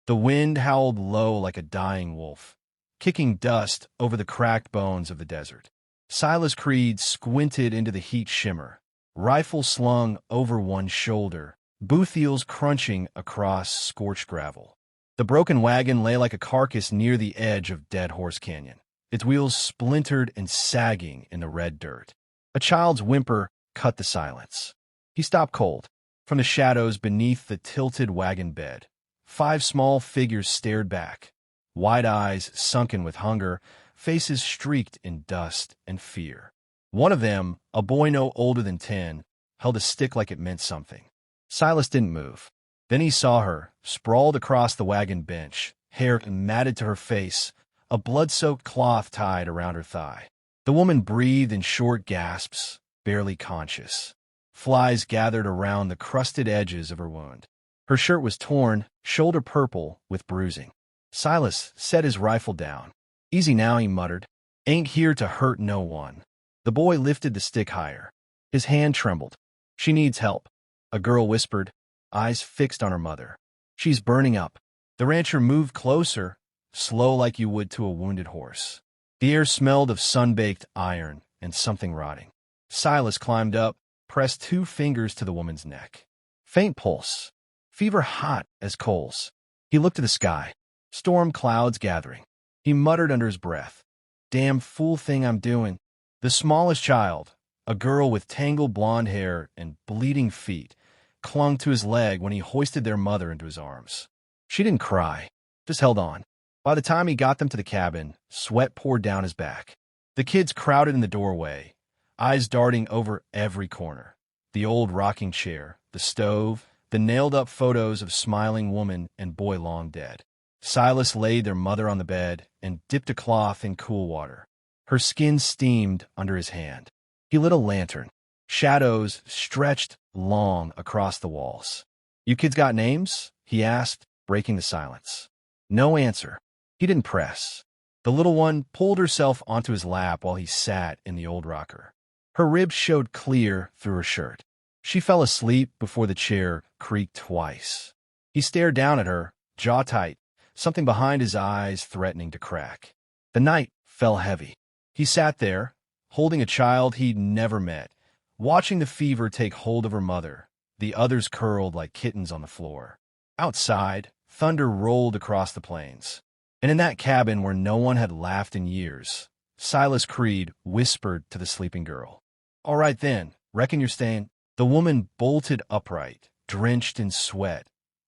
The wind howled low like a dying wolf, kicking dust over the cracked bones of the desert. Silas Creed squinted into the heat shimmer, rifle slung over one shoulder, boot heels crunching across scorched gravel. The broken wagon lay like a carcass near the edge of Dead Horse Canyon, its wheels splintered and sagging in the red dirt. A child's whimper cut the silence. He stopped cold. From the shadows beneath the tilted wagon bed, 5 small figures stared back, wide eyes sunken with hunger, faces streaked in dust and fear. One of them, a boy no older than 10, held a stick like it meant something. Silas didn't move. Then he saw her, sprawled across the wagon bench, hair matted to her face, a blood-soaked cloth tied around her thigh. The woman breathed in short gasps, barely conscious. Flies gathered around the crusted edges of her wound. Her shirt was torn, shoulder purple with bruising. Silas set his rifle down. "Easy now," he muttered. "Ain't here to hurt no one." The boy lifted the stick higher. His hand trembled. "She needs help," a girl whispered, eyes fixed on her mother. "She's burning up." The rancher moved closer, slow like you would to a wounded horse. The air smelled of sun-baked iron and something rotting. Silas climbed up, pressed 2 fingers to the woman's neck. Faint pulse. Fever hot as coals. He looked to the sky. Storm clouds gathering. He muttered under his breath, "Damn fool thing I'm doing." The smallest child, a girl with tangled blonde hair and bleeding feet, clung to his leg when he hoisted their mother into his arms. She didn't cry, just held on. By the time he got them to the cabin, sweat poured down his back. The kids crowded in the doorway, eyes darting over every corner. The old rocking chair, the stove, the nailed-up photos of smiling woman and boy long dead. Silas laid their mother on the bed and dipped a cloth in cool water. Her skin steamed under his hand. He lit a lantern. Shadows stretched long across the walls. "You kids got names?" he asked, breaking the silence. No answer. He didn't press. The little one pulled herself onto his lap while he sat in the old rocker. Her ribs showed clear through her shirt. She fell asleep before the chair creaked twice. He stared down at her, jaw tight, something behind his eyes threatening to crack. The night fell heavy. He sat there, holding a child he'd never met, watching the fever take hold of her mother, the others curled like kittens on the floor. Outside, thunder rolled across the plains. And in that cabin where no one had laughed in years, Silas Creed whispered to the sleeping girl, "All right then, reckon you're staying." The woman bolted upright, drenched in sweat,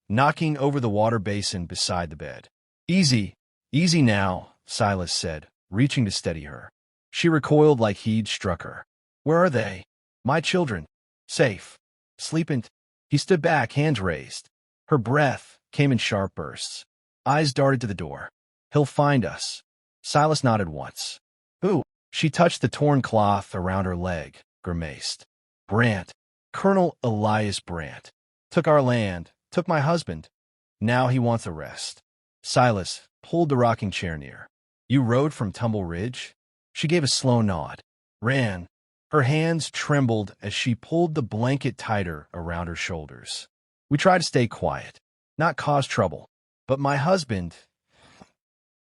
knocking over the water basin beside the bed. "Easy, easy now," Silas said, reaching to steady her. She recoiled like he'd struck her. "Where are they?" "My children. Safe. Sleeping." He stood back, hands raised. Her breath came in sharp bursts. Eyes darted to the door. "He'll find us." Silas nodded once. "Who?" She touched the torn cloth around her leg, grimaced. "Brant. Colonel Elias Brant. Took our land, took my husband. Now he wants a rest." Silas pulled the rocking chair near. "You rode from Tumble Ridge?" She gave a slow nod. "Ran." Her hands trembled as she pulled the blanket tighter around her shoulders. "We tried to stay quiet, not cause trouble. But my husband,"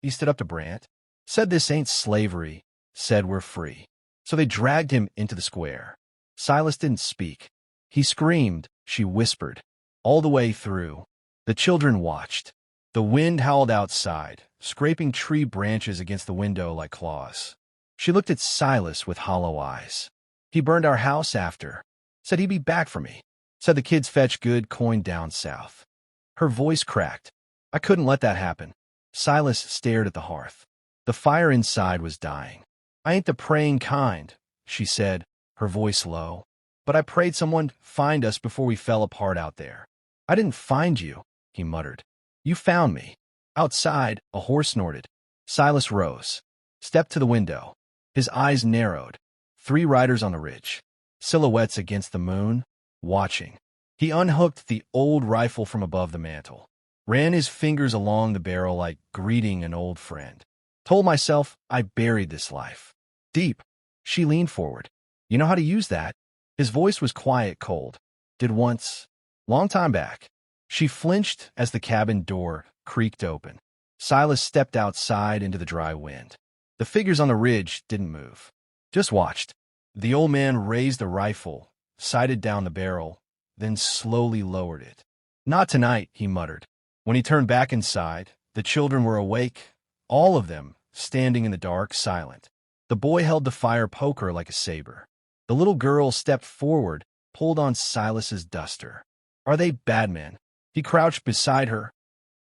he stood up to Brant, "said this ain't slavery, said we're free." So they dragged him into the square. Silas didn't speak. He screamed, she whispered. All the way through, the children watched. The wind howled outside, scraping tree branches against the window like claws. She looked at Silas with hollow eyes. "He burned our house after. Said he'd be back for me. Said the kids fetch good coin down south." Her voice cracked. "I couldn't let that happen." Silas stared at the hearth. The fire inside was dying. "I ain't the praying kind," she said, her voice low. "But I prayed someone'd find us before we fell apart out there." "I didn't find you," he muttered. "You found me." Outside, a horse snorted. Silas rose, stepped to the window. His eyes narrowed. 3 riders on the ridge, silhouettes against the moon, watching. He unhooked the old rifle from above the mantel, ran his fingers along the barrel like greeting an old friend. "Told myself I buried this life. Deep." She leaned forward. "You know how to use that?" His voice was quiet, cold. "Did once. Long time back." She flinched as the cabin door creaked open. Silas stepped outside into the dry wind. The figures on the ridge didn't move. Just watched. The old man raised the rifle, sighted down the barrel, then slowly lowered it. "Not tonight," he muttered. When he turned back inside, the children were awake, all of them, standing in the dark, silent. The boy held the fire poker like a saber. The little girl stepped forward, pulled on Silas's duster. "Are they bad men?" He crouched beside her,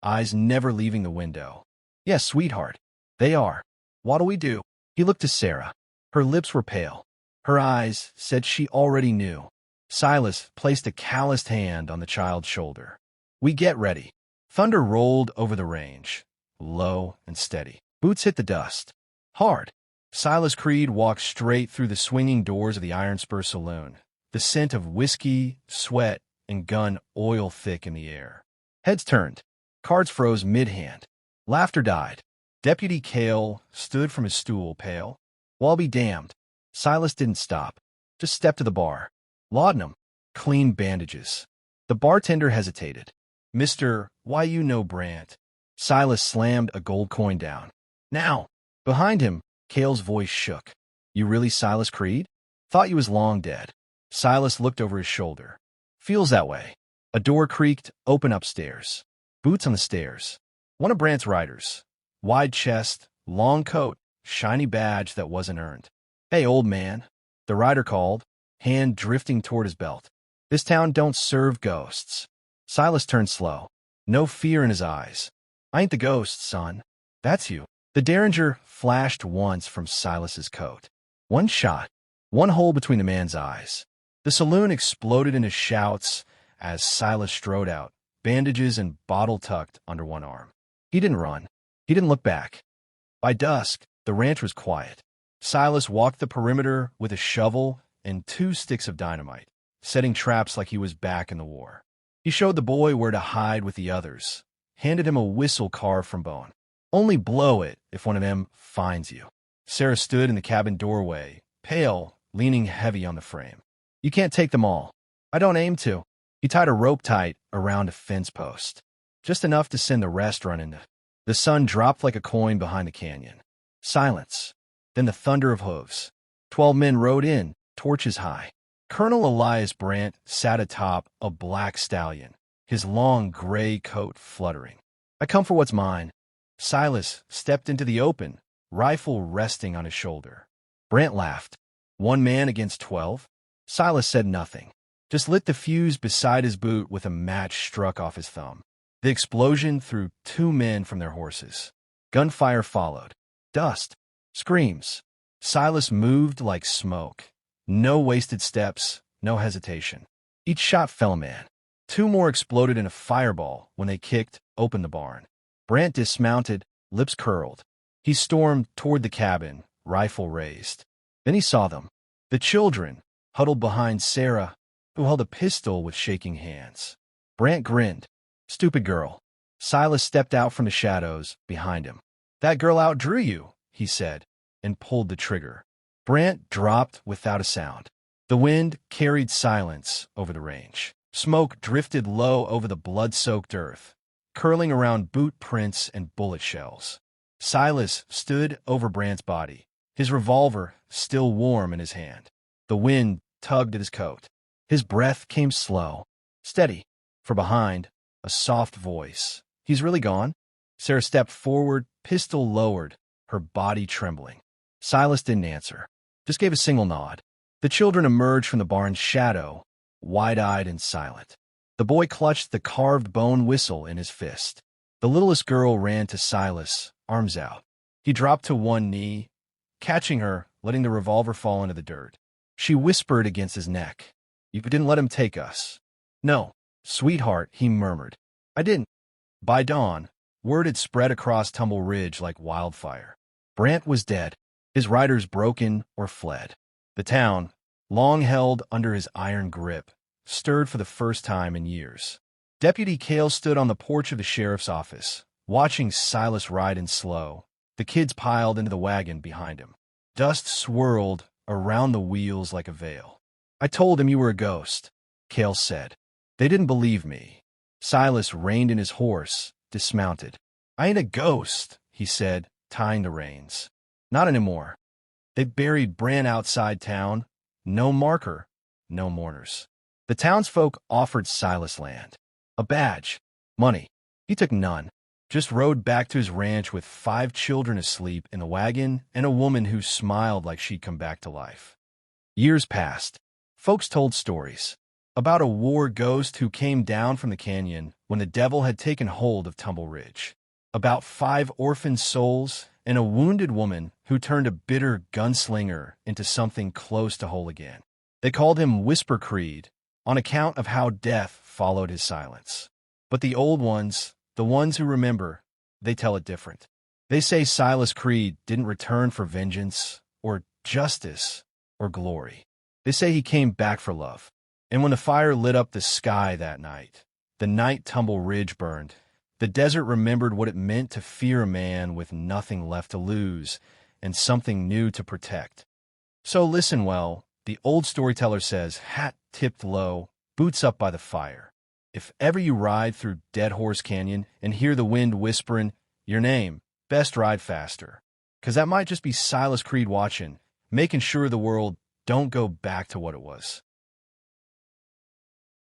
eyes never leaving the window. "Yes, sweetheart, they are. What'll we do?" He looked to Sarah. Her lips were pale. Her eyes said she already knew. Silas placed a calloused hand on the child's shoulder. "We get ready." Thunder rolled over the range, low and steady. Boots hit the dust. Hard. Silas Creed walked straight through the swinging doors of the Iron Spur Saloon, the scent of whiskey, sweat, and gun oil thick in the air. Heads turned. Cards froze mid-hand. Laughter died. Deputy Cale stood from his stool, pale. "Well, I'll be damned." Silas didn't stop. Just stepped to the bar. Laudanum. Clean bandages. The bartender hesitated. "Mr. Why you know Brant." Silas slammed a gold coin down. "Now." Behind him, Cale's voice shook. "You really Silas Creed? Thought you was long dead." Silas looked over his shoulder. "Feels that way." A door creaked, open upstairs. Boots on the stairs. One of Brant's riders. Wide chest, long coat, shiny badge that wasn't earned. "Hey, old man," the rider called, hand drifting toward his belt. "This town don't serve ghosts." Silas turned slow. No fear in his eyes. "I ain't the ghost, son. That's you." The derringer flashed once from Silas's coat. One shot. One hole between the man's eyes. The saloon exploded into shouts as Silas strode out, bandages and bottle tucked under one arm. He didn't run. He didn't look back. By dusk, the ranch was quiet. Silas walked the perimeter with a shovel and 2 sticks of dynamite, setting traps like he was back in the war. He showed the boy where to hide with the others, handed him a whistle carved from bone. "Only blow it if one of them finds you." Sarah stood in the cabin doorway, pale, leaning heavy on the frame. "You can't take them all." "I don't aim to." He tied a rope tight around a fence post, just enough to send the rest running. The sun dropped like a coin behind the canyon. Silence. Then the thunder of hooves. 12 men rode in, torches high. Colonel Elias Brant sat atop a black stallion, his long gray coat fluttering. "I come for what's mine." Silas stepped into the open, rifle resting on his shoulder. Brant laughed. 1 man against 12? Silas said nothing, just lit the fuse beside his boot with a match struck off his thumb. The explosion threw 2 men from their horses. Gunfire followed. Dust. Screams. Silas moved like smoke. No wasted steps, no hesitation. Each shot fell a man. 2 more exploded in a fireball when they kicked open the barn. Brant dismounted, lips curled. He stormed toward the cabin, rifle raised. Then he saw them. The children, huddled behind Sarah, who held a pistol with shaking hands. Brant grinned. "Stupid girl." Silas stepped out from the shadows behind him. "That girl outdrew you," he said, and pulled the trigger. Brant dropped without a sound. The wind carried silence over the range. Smoke drifted low over the blood-soaked earth, curling around boot prints and bullet shells. Silas stood over Brant's body, his revolver still warm in his hand. The wind tugged at his coat. His breath came slow, steady. For behind, a soft voice. "He's really gone?" Sarah stepped forward, pistol lowered, her body trembling. Silas didn't answer, just gave a single nod. The children emerged from the barn's shadow, wide-eyed and silent. The boy clutched the carved bone whistle in his fist. The littlest girl ran to Silas, arms out. He dropped to one knee, catching her, letting the revolver fall into the dirt. She whispered against his neck. "You didn't let him take us." "No, sweetheart," he murmured. "I didn't." By dawn, word had spread across Tumble Ridge like wildfire. Brant was dead, his riders broken or fled. The town, long held under his iron grip, stirred for the first time in years. Deputy Cale stood on the porch of the sheriff's office, watching Silas ride in slow. The kids piled into the wagon behind him. Dust swirled around the wheels like a veil. "I told him you were a ghost," Cale said. "They didn't believe me." Silas reined in his horse, dismounted. "I ain't a ghost," he said, tying the reins. "Not anymore. They buried Bran outside town. No marker, no mourners." The townsfolk offered Silas land, a badge, money. He took none, just rode back to his ranch with 5 children asleep in the wagon and a woman who smiled like she'd come back to life. Years passed. Folks told stories about a war ghost who came down from the canyon when the devil had taken hold of Tumble Ridge, about 5 orphaned souls and a wounded woman who turned a bitter gunslinger into something close to whole again. They called him Whisper Creed on account of how death followed his silence. But the old ones, the ones who remember, they tell it different. They say Silas Creed didn't return for vengeance or justice or glory. They say he came back for love. And when the fire lit up the sky that night, the night Tumble Ridge burned, the desert remembered what it meant to fear a man with nothing left to lose and something new to protect. So listen well, the old storyteller says, hat tipped low, boots up by the fire. If ever you ride through Dead Horse Canyon and hear the wind whispering your name, best ride faster. 'Cause that might just be Silas Creed watching, making sure the world don't go back to what it was.